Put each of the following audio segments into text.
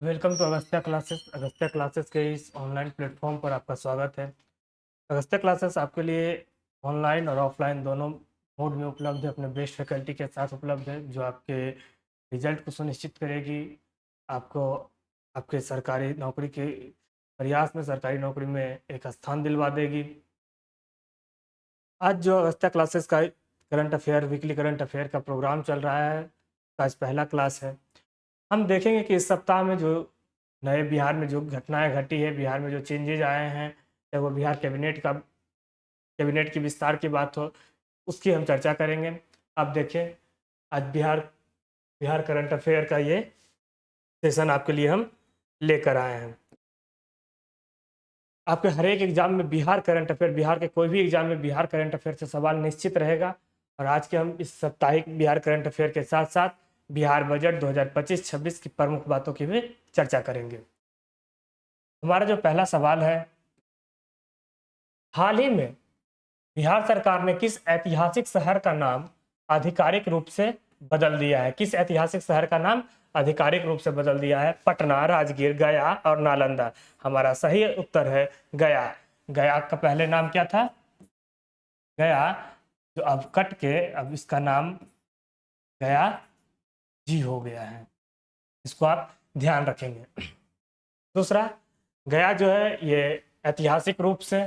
Welcome to Agastya classes. Agastya classes के इस online platform पर आपका स्वागत है। अगस्त्या क्लासेस आपके लिए ऑनलाइन और ऑफलाइन दोनों मोड में उपलब्ध है। अपने बेस्ट फैकल्टी के साथ उपलब्ध है, जो आपके रिजल्ट को सुनिश्चित करेगी, आपको आपके सरकारी नौकरी के प्रयास में सरकारी नौकरी में एक स्थान दिलवा देगी। आज जो अगस्त्या क्लासेस का current affair weekly current affair का प्रोग्राम चल रहा है, आज पहला क्लास है। हम देखेंगे कि इस सप्ताह में जो नए बिहार में जो घटनाएं घटी है, बिहार में जो चेंजेज आए हैं, चाहे वो बिहार कैबिनेट की विस्तार की बात हो, उसकी हम चर्चा करेंगे। आप देखें, आज बिहार बिहार करंट अफेयर का ये सेशन आपके लिए हम लेकर आए हैं। आपके हर एक एग्जाम में बिहार करंट अफेयर, बिहार के कोई भी एग्जाम में बिहार करंट अफेयर से सवाल निश्चित रहेगा। और आज के हम इस साप्ताहिक बिहार करंट अफेयर के साथ साथ बिहार बजट 2025-26 की प्रमुख बातों की भी चर्चा करेंगे। हमारा जो पहला सवाल है, हाल ही में बिहार सरकार ने किस ऐतिहासिक शहर का नाम आधिकारिक रूप से बदल दिया है? किस ऐतिहासिक शहर का नाम आधिकारिक रूप से बदल दिया है? पटना, राजगीर, गया और नालंदा। हमारा सही उत्तर है गया। गया का पहले नाम क्या था? गया, जो अब कट के अब इसका नाम गया जी हो गया है। इसको आप ध्यान रखेंगे। दूसरा, गया जो है ये ऐतिहासिक रूप से,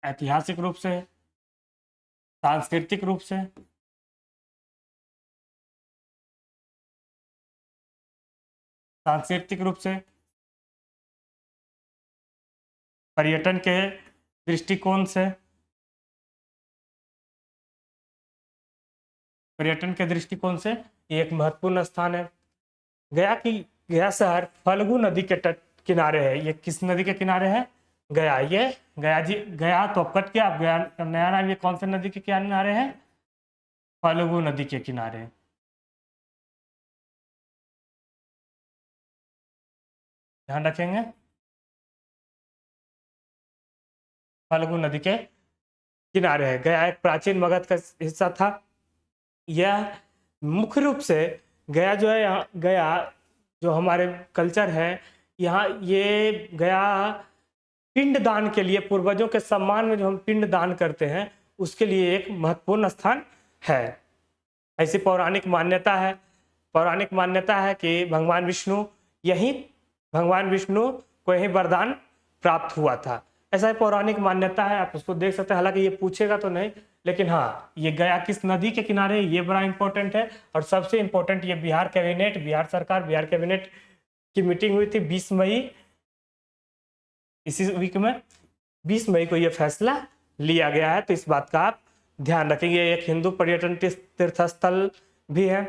ऐतिहासिक रूप से, सांस्कृतिक रूप से, सांस्कृतिक रूप से, पर्यटन के दृष्टिकोण से, पर्यटन के दृष्टिकोण से ये एक महत्वपूर्ण स्थान है। गया की गया शहर फल्गु नदी के तट किनारे है। ये किस नदी के किनारे है? गया। ये गया जी, गया तो कट के आप गया नया नाम, ये कौन सी नदी के किनारे है? फल्गु नदी के किनारे। ध्यान रखेंगे, फल्गु नदी के किनारे है। गया एक प्राचीन मगध का हिस्सा था। यह मुख्य रूप से गया जो है, यहाँ गया जो हमारे कल्चर है, यहाँ ये गया पिंड दान के लिए, पूर्वजों के सम्मान में जो हम पिंड दान करते हैं, उसके लिए एक महत्वपूर्ण स्थान है। ऐसी पौराणिक मान्यता है कि यही भगवान विष्णु को यही वरदान प्राप्त हुआ था। ऐसा पौराणिक मान्यता है, आप उसको देख सकते हैं। हालांकि ये पूछेगा तो नहीं, लेकिन हाँ, ये गया किस नदी के किनारे, ये बड़ा इंपॉर्टेंट है। और सबसे इंपॉर्टेंट, ये बिहार सरकार, बिहार कैबिनेट की मीटिंग हुई थी 20 मई, इसी वीक में 20 मई को यह फैसला लिया गया है। तो इस बात का आप ध्यान रखेंगे। एक हिंदू पर्यटन तीर्थ स्थल भी है।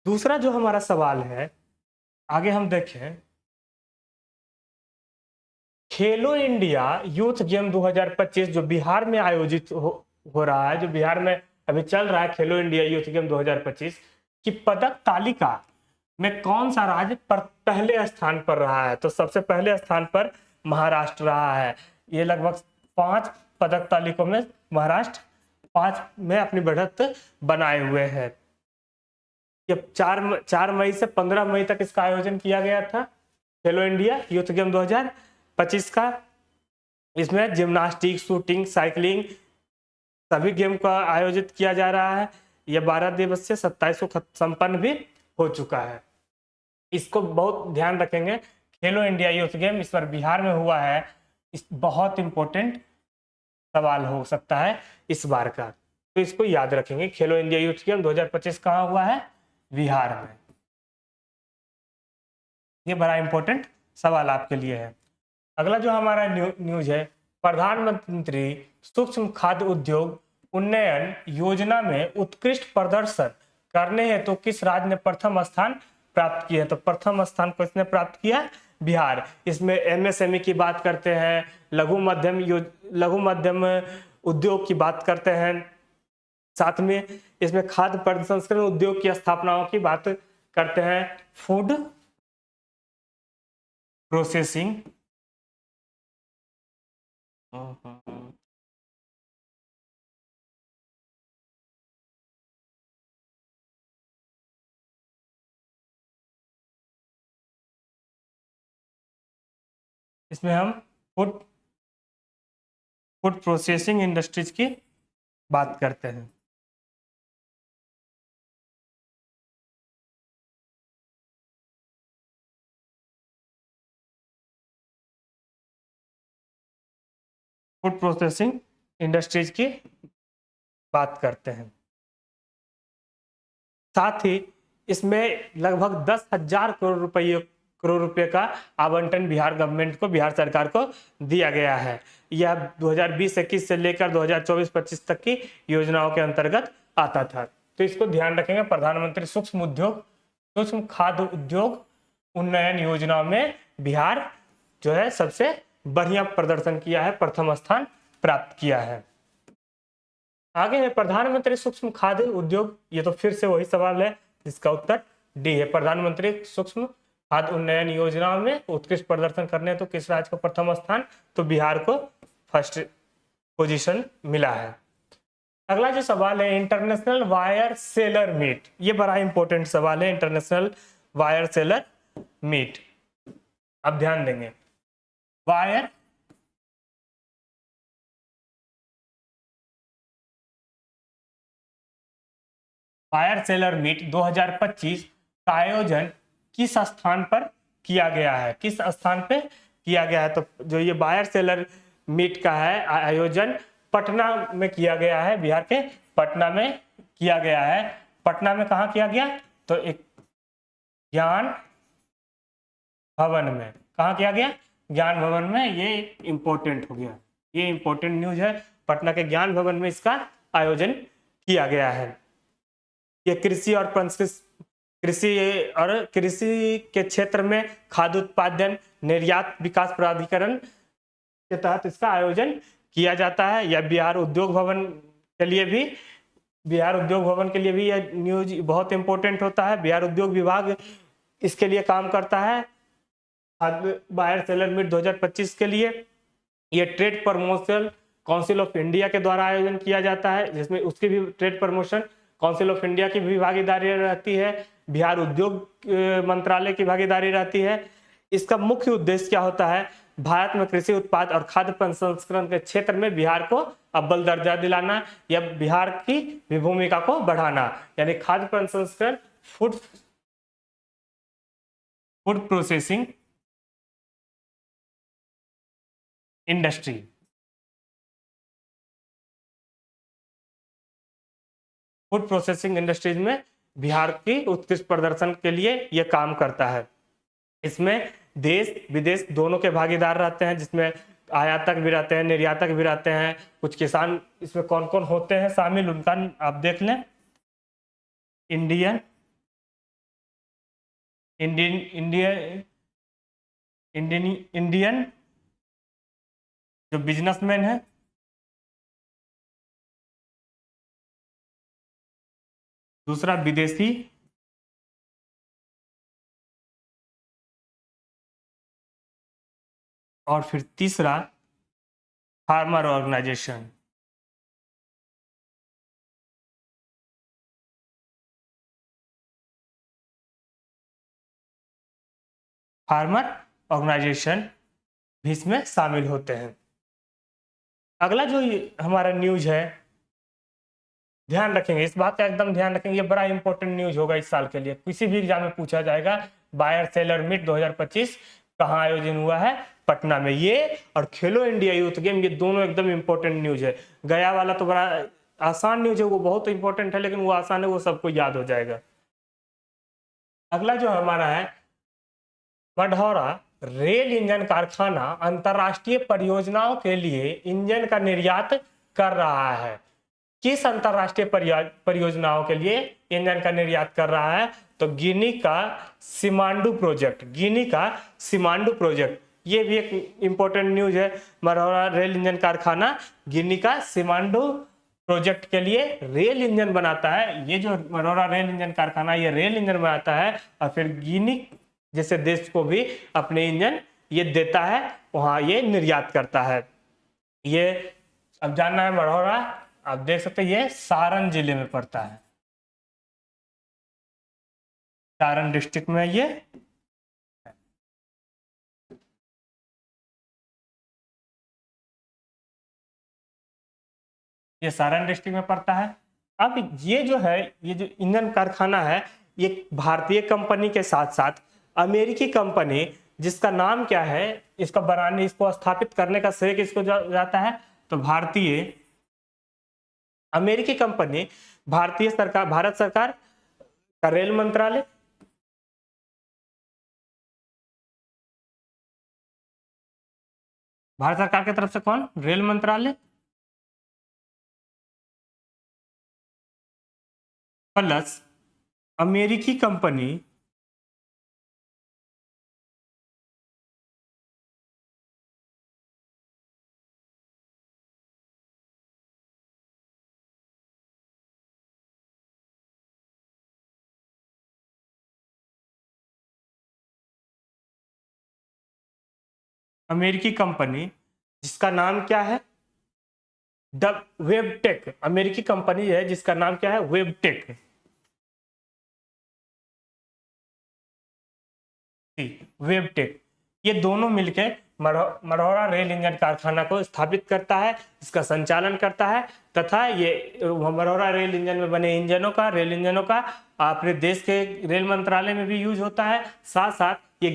दूसरा जो हमारा सवाल है, आगे हम देखें, खेलो इंडिया यूथ गेम 2025 जो बिहार में आयोजित हो रहा है, जो बिहार में अभी चल रहा है, खेलो इंडिया यूथ गेम 2025 की पदक तालिका में कौन सा राज्य पर पहले स्थान पर रहा है? तो सबसे पहले स्थान पर महाराष्ट्र रहा है। ये लगभग 5 पदक तालिकों में महाराष्ट्र 5 में अपनी बढ़त बनाए हुए है। ये 4 मई से 15 मई तक इसका आयोजन किया गया था, खेलो इंडिया यूथ गेम 2025 का। इसमें जिम्नास्टिक, शूटिंग, साइकिलिंग सभी गेम का आयोजित किया जा रहा है। यह 12 दिवसीय 27 को संपन्न भी हो चुका है। इसको बहुत ध्यान रखेंगे। खेलो इंडिया यूथ गेम इस बार बिहार में हुआ है। इस बहुत इंपॉर्टेंट सवाल हो सकता है इस बार का, तो इसको याद रखेंगे। खेलो इंडिया यूथ गेम 2025 कहाँ हुआ है? बिहार में। ये बड़ा इंपॉर्टेंट सवाल आपके लिए है। अगला जो हमारा न्यूज है, प्रधानमंत्री सूक्ष्म खाद्य उद्योग उन्नयन योजना में उत्कृष्ट प्रदर्शन करने हैं तो किस राज्य ने प्रथम स्थान प्राप्त किया है? तो प्रथम स्थान किसने प्राप्त किया? बिहार। इसमें एमएसएमई की बात करते हैं, लघु मध्यम उद्योग की बात करते हैं, साथ में इसमें खाद्य प्रसंस्करण उद्योग की स्थापनाओं की बात करते हैं, फूड प्रोसेसिंग इसमें हम फूड फूड प्रोसेसिंग इंडस्ट्रीज की बात करते हैं। फूड प्रोसेसिंग इंडस्ट्रीज की बात करते हैं। साथ ही इसमें लगभग 10,000 करोड़ रुपए का आवंटन बिहार गवर्नमेंट को, बिहार सरकार को दिया गया है। यह 2020-21 से लेकर 2024-25 तक की योजनाओं के अंतर्गत आता था। तो इसको ध्यान रखेंगे, प्रधानमंत्री सूक्ष्म खाद्य उद्योग उन्नयन योजना में बिहार जो है सबसे बढ़िया प्रदर्शन किया है, प्रथम स्थान प्राप्त किया है। आगे है प्रधानमंत्री सूक्ष्म खाद्य उद्योग, ये तो फिर से वही सवाल है जिसका उत्तर डी है। प्रधानमंत्री सूक्ष्म खाद्य उन्नयन योजना में उत्कृष्ट प्रदर्शन करने तो किस राज्य को प्रथम स्थान, तो बिहार को फर्स्ट पोजीशन मिला है। अगला जो सवाल है इंटरनेशनल वायर सेलर मीट, ये बड़ा इंपॉर्टेंट सवाल है। इंटरनेशनल वायर सेलर मीट, अब ध्यान देंगे। वायर सेलर मीट 2025 का आयोजन किस स्थान पर किया गया है, किस स्थान पे किया गया है? तो जो ये वायर सेलर मीट का है आयोजन पटना में किया गया है, बिहार के पटना में किया गया है। पटना में कहाँ किया गया? तो एक ज्ञान भवन में। कहाँ किया गया? ज्ञान भवन में। ये इंपॉर्टेंट हो गया, ये इंपॉर्टेंट न्यूज है। पटना के ज्ञान भवन में इसका आयोजन किया गया है। ये कृषि और कृषि के क्षेत्र में खाद्य उत्पादन निर्यात विकास प्राधिकरण के तहत इसका आयोजन किया जाता है। यह बिहार उद्योग भवन के लिए भी यह न्यूज बहुत इंपॉर्टेंट होता है। बिहार उद्योग विभाग इसके लिए काम करता है, वायर सेलर मीट 2025 के लिए। ये trade promotion council of India के द्वारा आयोजन किया जाता है, जिसमें उसकी भी trade promotion council of India की भी भागीदारी रहती है, बिहार उद्योग मंत्रालय की भागीदारी रहती है। इसका मुख्य उद्देश्य क्या होता है? भारत में कृषि उत्पाद और खाद्य प्रसंस्करण के क्षेत्र में बिहार को अव्वल दर्जा दिलाना या बिहार की भी भूमिका को बढ़ाना, यानी खाद्य प्रसंस्करण food processing industry. Food processing industries में बिहार की उत्कृष्ट प्रदर्शन के लिए यह काम करता है। इसमें देश विदेश दोनों के भागीदार रहते हैं, जिसमें आयातक भी रहते हैं, निर्यातक भी रहते हैं। कुछ किसान इसमें कौन कौन होते हैं शामिल, उनका आप देख लें। Indian Indian Indian Indian Indian जो बिजनेसमैन है, दूसरा विदेशी, और फिर तीसरा फार्मर ऑर्गेनाइजेशन। फार्मर ऑर्गेनाइजेशन भी इसमें शामिल होते हैं। अगला जो हमारा न्यूज है, ध्यान रखेंगे इस बात का, एकदम ध्यान रखेंगे, ये बड़ा इंपॉर्टेंट न्यूज होगा इस साल के लिए, किसी भी एग्जाम में पूछा जाएगा। वायर सेलर मीट 2025 कहाँ आयोजन हुआ है? पटना में। ये और खेलो इंडिया यूथ गेम, ये दोनों एकदम इंपॉर्टेंट न्यूज है। गया वाला तो बड़ा आसान न्यूज है, वो बहुत इंपॉर्टेंट है, लेकिन वो आसान है, वो सबको याद हो जाएगा। अगला जो हमारा है, मढ़ौरा रेल इंजन कारखाना अंतरराष्ट्रीय परियोजनाओं के लिए इंजन का निर्यात कर रहा है। किस अंतरराष्ट्रीय परियोजनाओं के लिए इंजन का निर्यात कर रहा है? तो गिनी का सिमांडू प्रोजेक्ट, ये भी एक इंपॉर्टेंट न्यूज है। मढ़ौरा रेल इंजन कारखाना गिनी का सिमांडू प्रोजेक्ट के लिए रेल इंजन बनाता है। ये जो मढ़ौरा रेल इंजन कारखाना, ये रेल इंजन बनाता है और फिर गिनी जैसे देश को भी अपने इंजन ये देता है, वहां ये निर्यात करता है। ये अब जानना है मढ़ौरा, आप देख सकते हैं ये सारण जिले में पड़ता है, सारण डिस्ट्रिक्ट में ये ये सारण डिस्ट्रिक्ट में पड़ता है। अब ये जो है, ये जो इंजन कारखाना है, ये भारतीय कंपनी के साथ साथ अमेरिकी कंपनी, जिसका नाम क्या है, इसका बनाने, इसको स्थापित करने का श्रेय किसको जाता है, तो भारतीय अमेरिकी कंपनी, भारतीय सरकार, भारत सरकार का रेल मंत्रालय, भारत सरकार की तरफ से कौन, रेल मंत्रालय, प्लस अमेरिकी कंपनी, अमेरिकी कंपनी जिसका नाम क्या है, वेबटेक, अमेरिकी कंपनी है जिसका नाम क्या है, वेबटेक, वेबटेक, ये दोनों मिलकर मढ़ौरा रेल इंजन कारखाना को स्थापित करता है, इसका संचालन करता है, तथा ये मढ़ौरा रेल इंजन में बने इंजनों का, रेल इंजनों का अपने देश के रेल मंत्रालय में भी यूज होता है। साथ साथ ये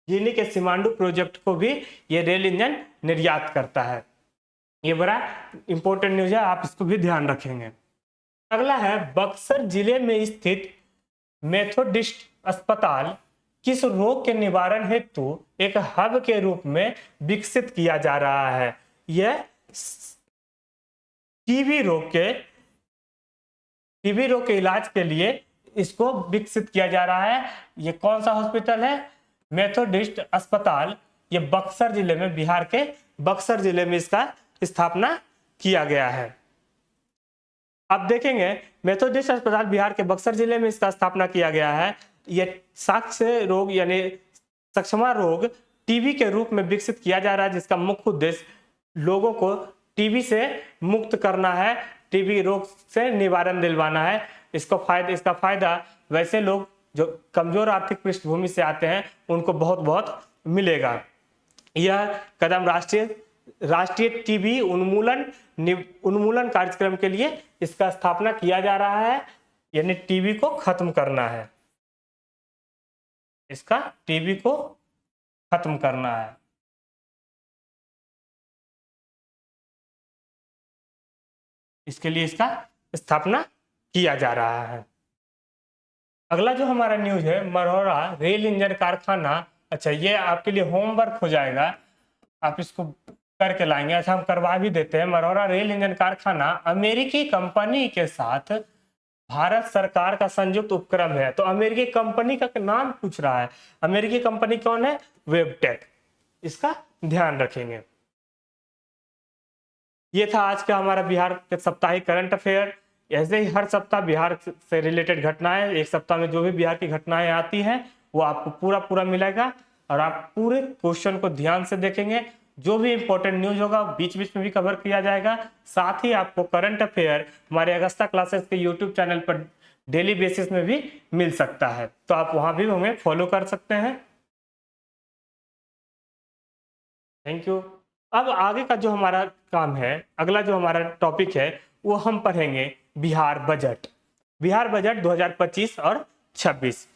गिनी के सिमांडू प्रोजेक्ट को भी ये रेल इंजन निर्यात करता है। ये बड़ा इंपॉर्टेंट न्यूज है, आप इसको भी ध्यान रखेंगे। अगला है, बक्सर जिले में स्थित मेथोडिस्ट अस्पताल किस रोग के निवारण हेतु एक हब के रूप में विकसित किया जा रहा है। यह टीबी रोग के इलाज के लिए इसको विकसित किया जा रहा है। ये कौन सा हॉस्पिटल है, मेथोडिस्ट अस्पताल, ये बक्सर जिले में, बिहार के बक्सर जिले में इसका स्थापना किया गया है। अब देखेंगे, मेथोडिस्ट अस्पताल बिहार के बक्सर जिले में इसका स्थापना किया गया है। यह साक्ष्य रोग यानी सक्षमा रोग टीबी के रूप में विकसित किया जा रहा है, जिसका मुख्य उद्देश्य लोगों को टीबी से मुक्त करना है, टीबी रोग से निवारण दिलवाना है। इसका फायदा वैसे लोग जो कमजोर आर्थिक पृष्ठभूमि से आते हैं उनको बहुत बहुत मिलेगा। यह कदम राष्ट्रीय टीबी उन्मूलन कार्यक्रम के लिए इसका स्थापना किया जा रहा है, यानी टीबी को खत्म करना है, इसका टीबी को खत्म करना है। इसके लिए इसका स्थापना किया जा रहा है। अगला जो हमारा न्यूज है, मढ़ौरा रेल इंजन कारखाना। अच्छा, ये आपके लिए होमवर्क हो जाएगा, आप इसको करके लाएंगे। अच्छा, हम करवा भी देते हैं। मढ़ौरा रेल इंजन कारखाना अमेरिकी कंपनी के साथ भारत सरकार का संयुक्त उपक्रम है। तो अमेरिकी कंपनी का नाम पूछ रहा है, अमेरिकी कंपनी कौन है, वेबटेक, इसका ध्यान रखेंगे। ये था आज का हमारा बिहार के साप्ताहिक करंट अफेयर। ऐसे ही हर सप्ताह बिहार से रिलेटेड घटनाएं, एक सप्ताह में जो भी बिहार की घटनाएं आती हैं वो आपको पूरा मिलेगा, और आप पूरे क्वेश्चन को ध्यान से देखेंगे। जो भी इंपॉर्टेंट न्यूज होगा बीच बीच में भी कवर किया जाएगा। साथ ही आपको करंट अफेयर हमारे अगस्ता क्लासेस के यूट्यूब चैनल पर डेली बेसिस में भी मिल सकता है, तो आप वहां भी हमें फॉलो कर सकते हैं। Thank you. अब आगे का जो हमारा काम है, अगला जो हमारा टॉपिक है, वो हम पढ़ेंगे बिहार बजट, बिहार बजट 2025 और 26।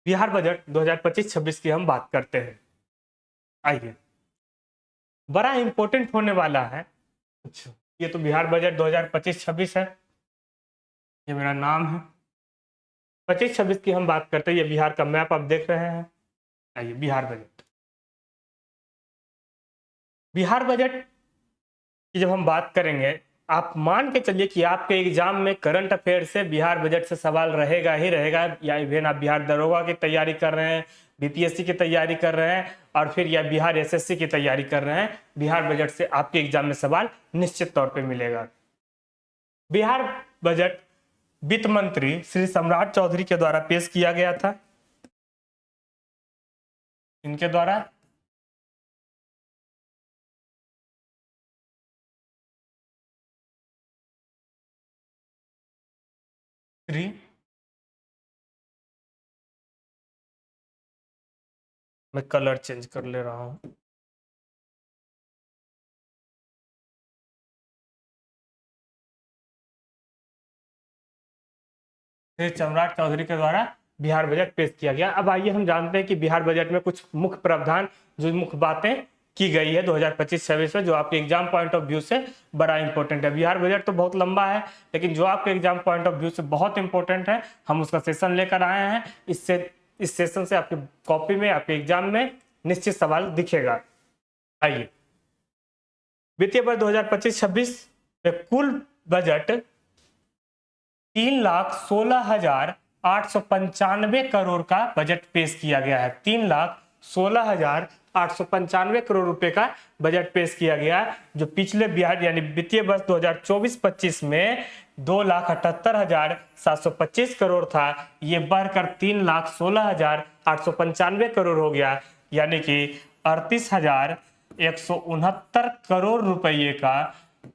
बिहार बजट 2025-26 की हम बात करते हैं। आइए, बड़ा इंपॉर्टेंट होने वाला है। अच्छा, ये तो बिहार बजट 2025-26 है, ये मेरा नाम है। 25-26 की हम बात करते हैं। ये बिहार का मैप आप देख रहे हैं। आइए, बिहार बजट, बिहार बजट की जब हम बात करेंगे, आप मान के चलिए कि आपके एग्जाम में करंट अफेयर से बिहार बजट से सवाल रहेगा ही रहेगा, या इवन आप बिहार दरोगा की तैयारी कर रहे हैं, बीपीएससी की तैयारी कर रहे हैं, और फिर या बिहार एसएससी की तैयारी कर रहे हैं, बिहार बजट से आपके एग्जाम में सवाल निश्चित तौर पे मिलेगा। बिहार बजट वित्त मंत्री श्री सम्राट चौधरी के द्वारा पेश किया गया था। इनके द्वारा श्री मैं कलर चेंज कर ले रहा हूँ। श्री सम्राट चौधरी के द्वारा बिहार बजट पेश किया गया। अब आइए हम जानते हैं कि बिहार बजट में कुछ मुख्य प्रावधान, जो मुख्य बातें की गई है 2025-26 में, जो आपके एग्जाम पॉइंट ऑफ व्यू से बड़ा इंपॉर्टेंट है। बिहार बजट तो बहुत लंबा है, लेकिन जो आपके एग्जाम पॉइंट ऑफ व्यू से बहुत इंपॉर्टेंट है, हम उसका सेशन लेकर आए हैं। इस सेशन से आपकी कॉपी में, आपके एग्जाम में निश्चित सवाल दिखेगा। आइए, वित्तीय वर्ष 2025-26 में कुल बजट 3,16,895 करोड़ का बजट पेश किया गया है। 3,16,895 करोड़ रुपए का बजट पेश किया गया है, जो पिछले बिहार यानी वित्तीय वर्ष 2024-25 में 2,78,725 करोड़ था। ये बढ़कर 3,16,895 करोड़ हो गया, यानी कि 38,169 करोड़ रुपये का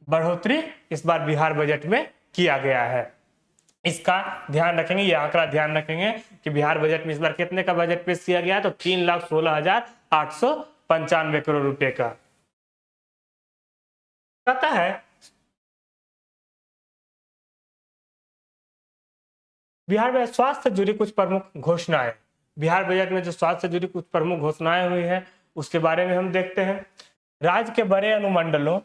बढ़ोतरी इस बार बिहार बजट में किया गया है। इसका ध्यान रखेंगे, ये आंकड़ा ध्यान रखेंगे कि बिहार बजट में इस बार कितने का बजट पेश किया गया है, तो 3,16,895 करोड़ रुपए का। कहता है बिहार में स्वास्थ्य से जुड़ी कुछ प्रमुख घोषणाएं। बिहार बजट में जो स्वास्थ्य से जुड़ी कुछ प्रमुख घोषणाएं हुई है, उसके बारे में हम देखते हैं। राज्य के बड़े अनुमंडलों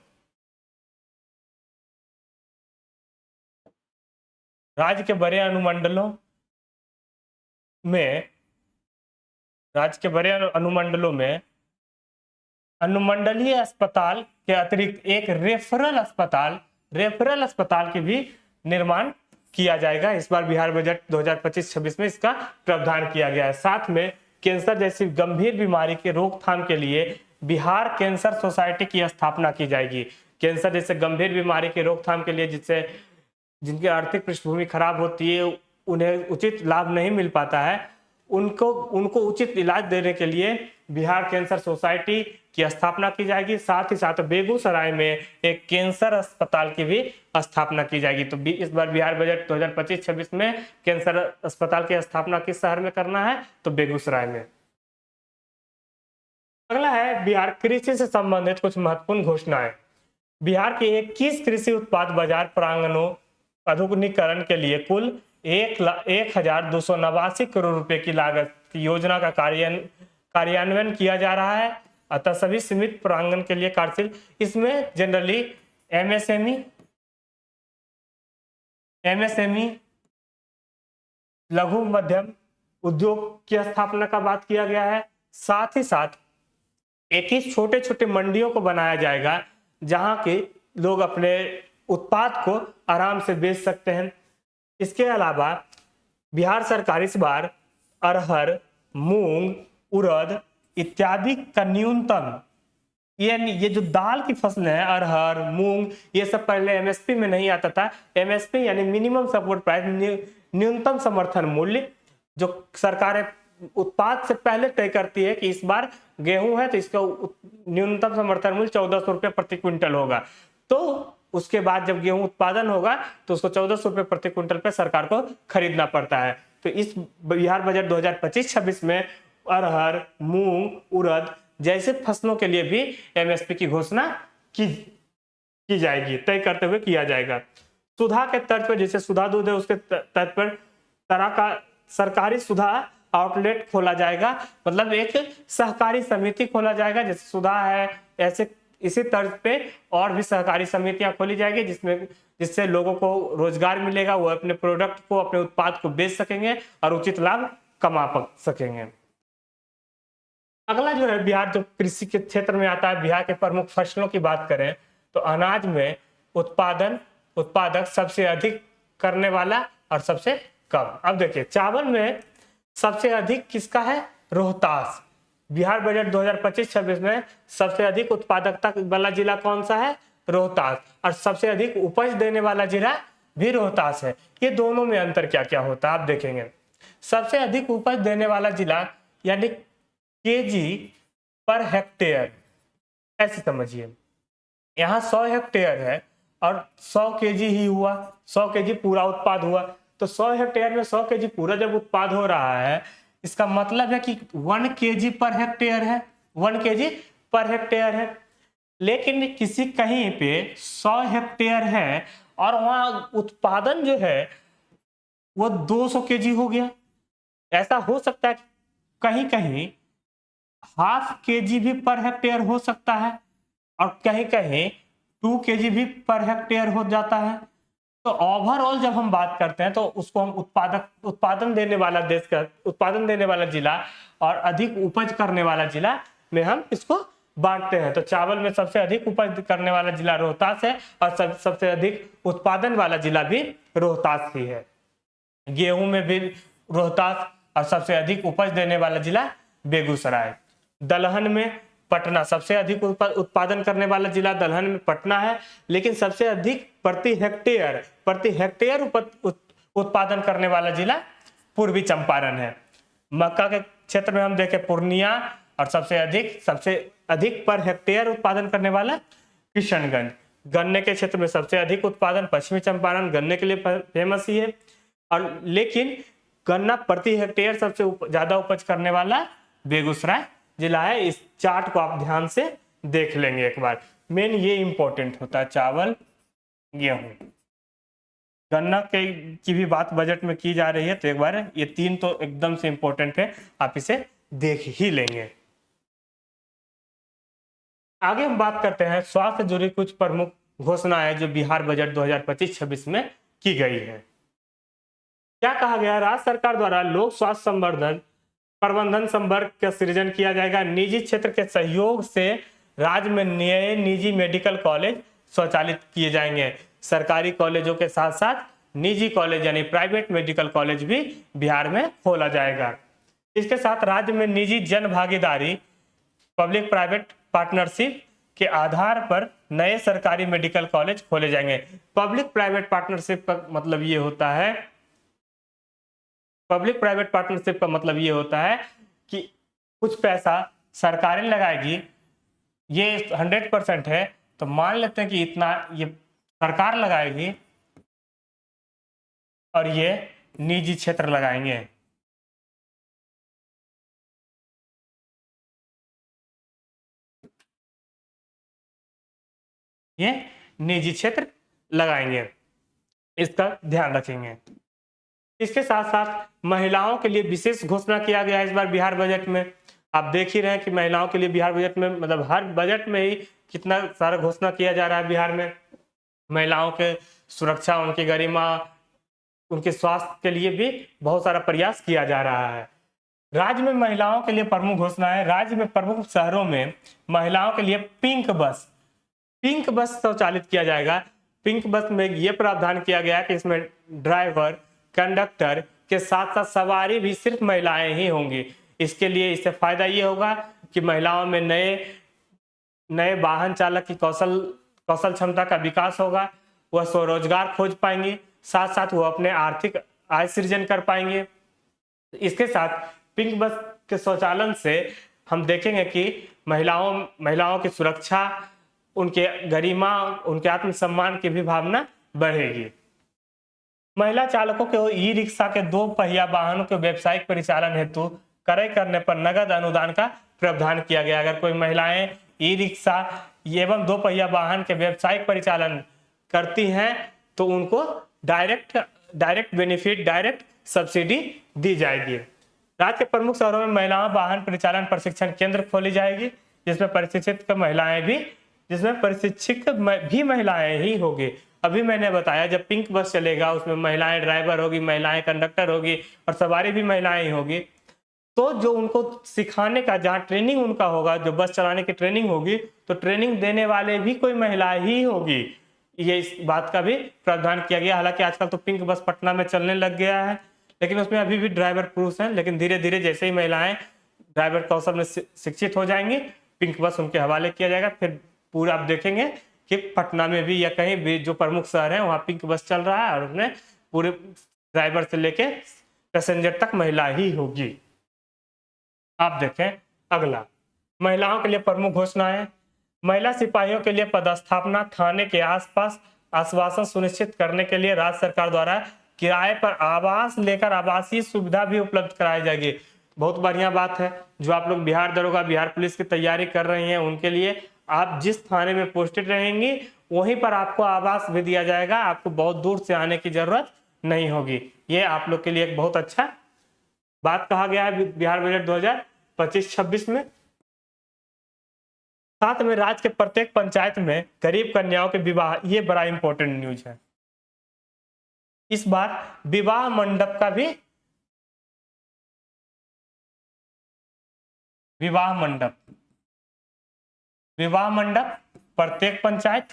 राज्य के बड़े अनुमंडलों में अनुमंडलीय अस्पताल के अतिरिक्त एक रेफरल अस्पताल के भी निर्माण किया जाएगा। इस बार बिहार बजट 2025-26 में इसका प्रावधान किया गया है। साथ में कैंसर जैसी गंभीर बीमारी के रोकथाम के लिए बिहार कैंसर सोसाइटी की स्थापना की जाएगी। कैंसर जैसे गंभीर बीमारी के रोकथाम के लिए, जिनकी आर्थिक पृष्ठभूमि खराब होती है, उन्हें उचित लाभ नहीं मिल पाता है, उनको उचित इलाज देने के लिए बिहार कैंसर सोसाइटी की स्थापना की जाएगी। साथ ही साथ बेगूसराय में एक कैंसर अस्पताल की भी स्थापना की जाएगी। तो इस बार बिहार बजट 2025-26 में कैंसर अस्पताल की स्थापना किस शहर में करना है, तो बेगूसराय में। अगला है बिहार कृषि से संबंधित कुछ महत्वपूर्ण घोषणाएं। बिहार के 21 कृषि उत्पाद बाजार प्रांगणों आधुनिकीकरण के लिए कुल 1,289 करोड़ रुपए की लागत की योजना का कार्यान्वयन किया जा रहा है। अतः सभी सीमित प्रांगण के लिए कार्यशील, इसमें जनरली एमएसएमई लघु मध्यम उद्योग की स्थापना का बात किया गया है। साथ ही साथ 21 छोटे छोटे मंडियों को बनाया जाएगा, जहां के लोग अपने उत्पाद को आराम से बेच सकते हैं। इसके अलावा बिहार सरकार इस बार अरहर, मूंग, उड़द इत्यादि का न्यूनतम, ये जो दाल की फसलें हैं, अरहर, मूंग, ये सब पहले एमएसपी में नहीं आता था। एमएसपी यानी मिनिमम सपोर्ट प्राइस, न्यूनतम समर्थन मूल्य, जो सरकारें उत्पाद से पहले तय करती है कि इस बार गेहूं है तो इसका न्यूनतम समर्थन मूल्य 1,400 रुपये प्रति क्विंटल होगा। तो उसके बाद जब गेहूं उत्पादन होगा तो उसको 1,400 रुपये प्रति क्विंटल पे सरकार को खरीदना पड़ता है। तो इस बिहार बजट 2025-26 में अरहर, मूंग, उड़द जैसे फसलों के लिए भी एमएसपी की घोषणा की जाएगी, तय करते हुए किया जाएगा। सुधा के तर्ज पर, जैसे सुधा दूध है उसके तर्ज पर तरह का सरकारी सुधा आउटलेट खोला जाएगा, मतलब एक सहकारी समिति खोला जाएगा। जैसे सुधा है, ऐसे इसी तर्ज पे और भी सहकारी समितियां खोली जाएगी, जिससे लोगों को रोजगार मिलेगा, वो अपने प्रोडक्ट को, अपने उत्पाद को बेच सकेंगे और उचित लाभ कमा सकेंगे। अगला जो है बिहार, जो कृषि के क्षेत्र में आता है, बिहार के प्रमुख फसलों की बात करें तो अनाज में उत्पादक सबसे अधिक करने वाला और सबसे कम। अब देखिए, चावल में सबसे अधिक किसका है, रोहतास। बिहार बजट 2025-26 में सबसे अधिक उत्पादकता वाला जिला कौन सा है, रोहतास। और सबसे अधिक उपज देने वाला जिला भी रोहतास है। ये दोनों में अंतर क्या क्या होता है आप देखेंगे। सबसे अधिक उपज देने वाला जिला यानी केजी पर हेक्टेयर, ऐसे समझिए, यहाँ 100 हेक्टेयर है और 100 केजी ही हुआ, 100 केजी पूरा उत्पाद हुआ। तो 100 हेक्टेयर में 100 केजी पूरा जब उत्पाद हो रहा है, इसका मतलब है कि 1 kg पर हेक्टेयर है, 1 kg पर हेक्टेयर है। लेकिन किसी कहीं पे 100 हेक्टेयर है और वहां उत्पादन जो है वो 200 kg हो गया। ऐसा हो सकता है कि कहीं कहीं ½ kg भी पर हेक्टेयर हो सकता है और कहीं कहीं 2 kg भी पर हेक्टेयर हो जाता है। तो ओवरऑल जब हम बात करते हैं तो उसको हम उत्पादन देने वाला देश का उत्पादन देने वाला जिला और अधिक उपज करने वाला जिला में हम इसको बांटते हैं। तो चावल में सबसे अधिक उपज करने वाला जिला रोहतास है और सबसे अधिक उत्पादन वाला जिला भी रोहतास ही है। गेहूं में भी रोहतास और सबसे अधिक उपज देने वाला जिला बेगूसराय। दलहन में पटना, सबसे अधिक उत्पादन करने वाला जिला दलहन में पटना है, लेकिन सबसे अधिक प्रति हेक्टेयर उत्पादन करने वाला जिला पूर्वी चंपारण है। मक्का के क्षेत्र में हम देखें पूर्णिया और सबसे अधिक पर हेक्टेयर उत्पादन करने वाला किशनगंज। गन्ने के क्षेत्र में सबसे अधिक उत्पादन पश्चिमी चंपारण गन्ने के लिए फेमस ही है, और लेकिन गन्ना प्रति हेक्टेयर सबसे ज्यादा उपज करने वाला बेगूसराय जिला है। इस चार्ट को आप ध्यान से देख लेंगे एक बार। मेन ये इंपॉर्टेंट होता है, चावल गेहूं गन्ना की भी बात बजट में की जा रही है, तो एक बार ये 3 तो एकदम से इंपॉर्टेंट है, आप इसे देख ही लेंगे। आगे हम बात करते हैं स्वास्थ्य से जुड़ी कुछ प्रमुख घोषणाएं जो बिहार बजट 2025-26 में की गई है। क्या कहा गया? राज्य सरकार द्वारा लोक स्वास्थ्य प्रबंधन संवर्ग का सृजन किया जाएगा। निजी क्षेत्र के सहयोग से राज्य में नए निजी मेडिकल कॉलेज स्वचालित किए जाएंगे। सरकारी कॉलेजों के साथ साथ निजी कॉलेज यानी प्राइवेट मेडिकल कॉलेज भी बिहार में खोला जाएगा। इसके साथ राज्य में निजी जन भागीदारी पब्लिक प्राइवेट पार्टनरशिप के आधार पर नए सरकारी मेडिकल कॉलेज खोले जाएंगे। पब्लिक प्राइवेट पार्टनरशिप का मतलब ये होता है कि कुछ पैसा सरकारें लगाएगी, ये 100% है, तो मान लेते हैं कि इतना ये सरकार लगाएगी और ये निजी क्षेत्र लगाएंगे। ये निजी क्षेत्र लगाएंगे, इसका ध्यान रखेंगे। इसके साथ साथ महिलाओं के लिए विशेष घोषणा किया गया है इस बार बिहार बजट में। आप देख ही रहे हैं कि महिलाओं के लिए बिहार बजट में मतलब हर बजट में ही कितना सारा घोषणा किया जा रहा है बिहार में। महिलाओं के सुरक्षा, उनकी गरिमा, उनके स्वास्थ्य के लिए भी बहुत सारा प्रयास किया जा रहा है। राज्य में महिलाओं के लिए प्रमुख घोषणाएं। राज्य में प्रमुख शहरों में महिलाओं के लिए पिंक बस स्वचालित किया जाएगा। पिंक बस में यह प्रावधान किया गया है कि इसमें ड्राइवर, कंडक्टर के साथ साथ सवारी भी सिर्फ महिलाएं ही होंगी। इससे फायदा ये होगा कि महिलाओं में नए वाहन चालक की कौशल क्षमता का विकास होगा, वह स्वरोजगार खोज पाएंगे, साथ साथ वो अपने आर्थिक आय सृजन कर पाएंगे। इसके साथ पिंक बस के स्वचालन से हम देखेंगे कि महिलाओं की सुरक्षा, उनके गरिमा, उनके आत्मसम्मान की भी भावना बढ़ेगी। महिला चालकों के ई रिक्शा के 2 पहिया वाहनों के व्यावसायिक परिचालन हेतु क्रय करने पर नगद अनुदान का प्रावधान किया गया। अगर कोई महिलाएं ई रिक्शा एवं 2 पहिया वाहन के व्यावसायिक परिचालन करती हैं तो उनको डायरेक्ट बेनिफिट, डायरेक्ट सब्सिडी दी जाएगी। राज्य के प्रमुख शहरों में महिलाओं वाहन परिचालन प्रशिक्षण केंद्र खोली जाएगी, जिसमें प्रशिक्षित भी महिलाएं ही होगी। अभी मैंने बताया जब पिंक बस चलेगा उसमें महिलाएं ड्राइवर होगी, महिलाएं कंडक्टर होगी और सवारी भी महिलाएं ही होगी। तो जो उनको सिखाने का, जहाँ ट्रेनिंग उनका होगा, जो बस चलाने की ट्रेनिंग होगी, तो ट्रेनिंग देने वाले भी कोई महिला ही होगी। ये इस बात का भी प्रावधान किया गया। हालांकि आजकल तो पिंक बस पटना में चलने लग गया है, लेकिन उसमें अभी भी ड्राइवर पुरुष हैं। लेकिन धीरे धीरे जैसे ही महिलाएं ड्राइवर कौशल में शिक्षित हो जाएंगी, पिंक बस उनके हवाले किया जाएगा। फिर पूरा आप देखेंगे कि पटना में भी या कहीं भी जो प्रमुख शहर है वहाँ पिंक बस चल रहा है और उसमें पूरे ड्राइवर से लेके पैसेंजर तक महिला ही होगी। आप देखें अगला, महिलाओं के लिए प्रमुख घोषणाएं। महिला सिपाहियों के लिए पदस्थापना, थाने के आसपास आश्वासन सुनिश्चित करने के लिए राज्य सरकार द्वारा किराए पर आवास लेकर आवासीय सुविधा भी उपलब्ध कराई जाएगी। बहुत बढ़िया बात है। जो आप लोग बिहार दरोगा, बिहार पुलिस की तैयारी कर रही हैं, उनके लिए आप जिस थाने में पोस्टेड रहेंगी वहीं पर आपको आवास भी दिया जाएगा, आपको बहुत दूर से आने की जरूरत नहीं होगी। ये आप लोग के लिए एक बहुत अच्छा बात कहा गया है बिहार बजट 2025-26 में। साथ में राज्य के प्रत्येक पंचायत में गरीब कन्याओं के विवाह, ये बड़ा इंपॉर्टेंट न्यूज है। इस बार विवाह मंडप का भी, विवाह मंडप प्रत्येक पंचायत,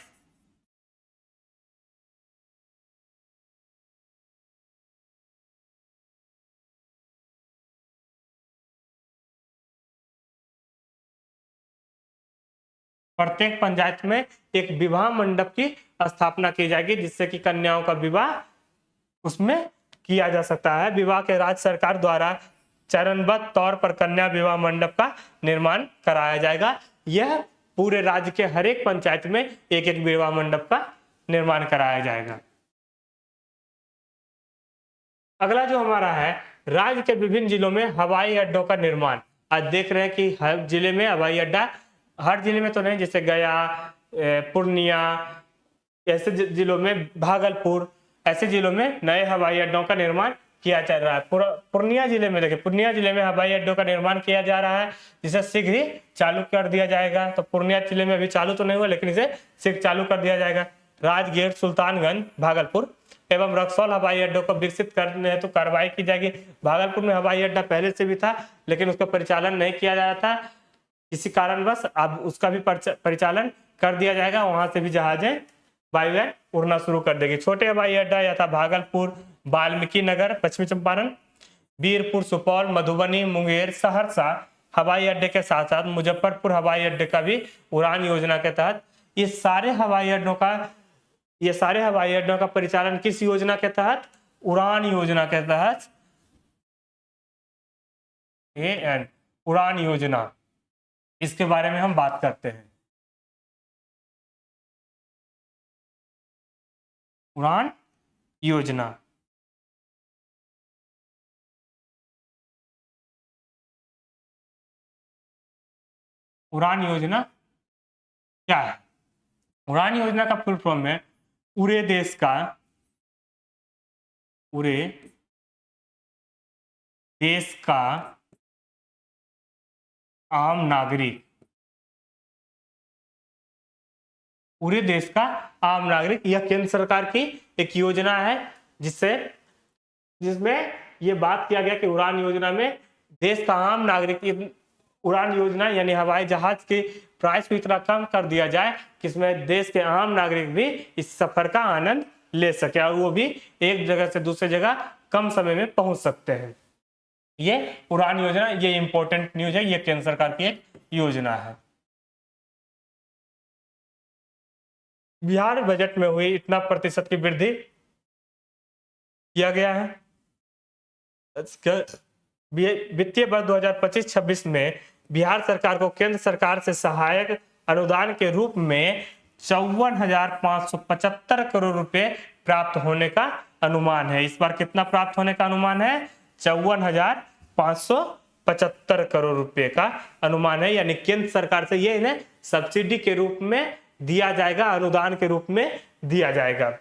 प्रत्येक पंचायत में एक विवाह मंडप की स्थापना की जाएगी, जिससे कि कन्याओं का विवाह उसमें किया जा सकता है। विवाह के राज्य सरकार द्वारा चरणबद्ध तौर पर कन्या विवाह मंडप का निर्माण कराया जाएगा। यह पूरे राज्य के हर एक पंचायत में एक एक विवाह मंडप का निर्माण कराया जाएगा। अगला जो हमारा है, राज्य के विभिन्न जिलों में हवाई अड्डों का निर्माण। आज देख रहे हैं कि हर जिले में हवाई अड्डा, हर जिले में तो नहीं, जैसे गया, पूर्णिया, ऐसे जिलों में, भागलपुर, ऐसे जिलों में नए हवाई अड्डों का निर्माण किया जा रहा है। पूर्णिया जिले में देखिए, पूर्णिया जिले में हवाई अड्डों का निर्माण किया जा रहा है, जिसे शीघ्र ही चालू कर दिया जाएगा। तो पूर्णिया जिले में अभी चालू तो नहीं हुआ, लेकिन इसे शीघ्र चालू कर दिया जाएगा। राजगीर, सुल्तानगंज, भागलपुर एवं रक्सौल हवाई अड्डों को विकसित करने हेतु कार्रवाई की जाएगी। भागलपुर में हवाई अड्डा पहले से भी था, लेकिन उसका परिचालन नहीं किया जा रहा था, किसी कारणवश अब उसका भी परिचालन कर दिया जाएगा। वहां से भी जहाजें बाय एयर उड़ना शुरू कर देगी। छोटे हवाई अड्डा यथा भागलपुर, वाल्मीकि नगर पश्चिमी चंपारण, बीरपुर, सुपौल, मधुबनी, मुंगेर, सहरसा हवाई अड्डे के साथ साथ मुजफ्फरपुर हवाई अड्डे का भी उड़ान योजना के तहत, ये सारे हवाई अड्डों का परिचालन किस योजना के तहत? उड़ान योजना के तहत। उड़ान योजना, इसके बारे में हम बात करते हैं। उड़ान योजना, उड़ान योजना क्या है? उड़ान योजना का फुल फॉर्म है पूरे देश का आम नागरिक, पूरे देश का आम नागरिक, यह केंद्र सरकार की एक योजना है, जिसमें यह बात किया गया कि उड़ान योजना में देश का आम नागरिक, उड़ान योजना यानी हवाई जहाज की प्राइस को इतना कम कर दिया जाए कि इसमें देश के आम नागरिक भी इस सफर का आनंद ले सके और वो भी एक जगह से दूसरी जगह कम समय में पहुंच सकते हैं। ये उड़ान योजना, ये इंपॉर्टेंट न्यूज है, ये केंद्र सरकार की एक योजना है। बिहार बजट में हुई इतना प्रतिशत की वृद्धि किया गया है। वित्तीय वर्ष 2025-26 में बिहार सरकार को केंद्र सरकार से सहायक अनुदान के रूप में 54,575 करोड़ रुपए प्राप्त होने का अनुमान है। इस बार कितना प्राप्त होने का अनुमान है? 54,575 करोड़ रुपए का अनुमान है। यानी केंद्र सरकार से ये इन्हें सब्सिडी के रूप में दिया जाएगा, अनुदान के रूप में दिया जाएगा।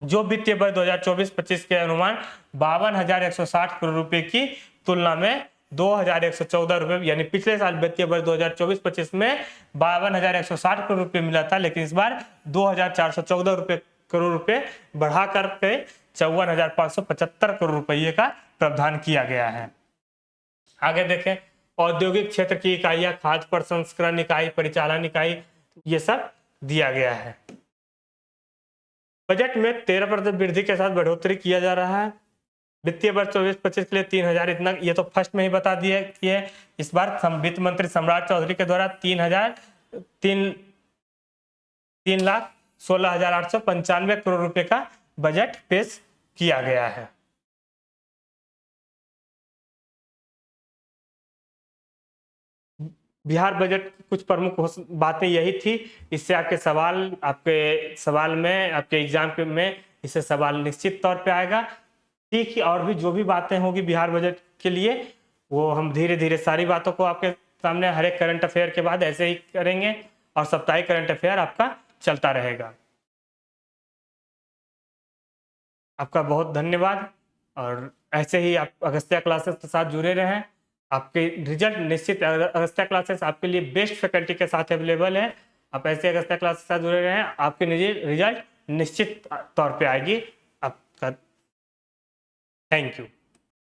जो वित्तीय वर्ष 2024-25 के अनुमान 52,160 करोड़ रुपए की तुलना में 2,114 रुपए, यानी पिछले साल वित्तीय वर्ष 2024-25 में 52,160 करोड़ रुपए मिला था, लेकिन इस बार 2,414 करोड़ रुपए बढ़ा करके 54,575 करोड़ रुपए का प्रावधान किया गया है। आगे देखें, औद्योगिक क्षेत्र की इकाइयां, खाद्य प्रसंस्करण इकाई, परिचालन इकाई, ये सब दिया गया है। बजट में 13% वृद्धि के साथ बढ़ोतरी किया जा रहा है। वित्तीय वर्ष 24-25 के लिए 3,000, इतना ये तो फर्स्ट में ही बता दिया कि है। इस बार वित्त मंत्री सम्राट चौधरी के द्वारा 3,16,895 करोड़ रुपए का बजट पेश किया गया है। बिहार बजट कुछ प्रमुख बातें यही थी। इससे आपके सवाल में, आपके एग्जाम में इससे सवाल निश्चित तौर पे आएगा। ठीक ही और भी जो भी बातें होगी बिहार बजट के लिए वो हम धीरे धीरे सारी बातों को आपके सामने हर एक करंट अफेयर के बाद ऐसे ही करेंगे और साप्ताहिक करंट अफेयर आपका चलता रहेगा। आपका बहुत धन्यवाद और ऐसे ही आप अगस्त्या क्लासेस के साथ जुड़े रहें। आपके रिजल्ट निश्चित, अगस्त्या क्लासेस आपके लिए बेस्ट फैकल्टी के साथ अवेलेबल है। आप ऐसे अगस्त्या क्लासेस के साथ जुड़े रहें, आपके रिजल्ट निश्चित तौर पे आएगी। आपका थैंक यू।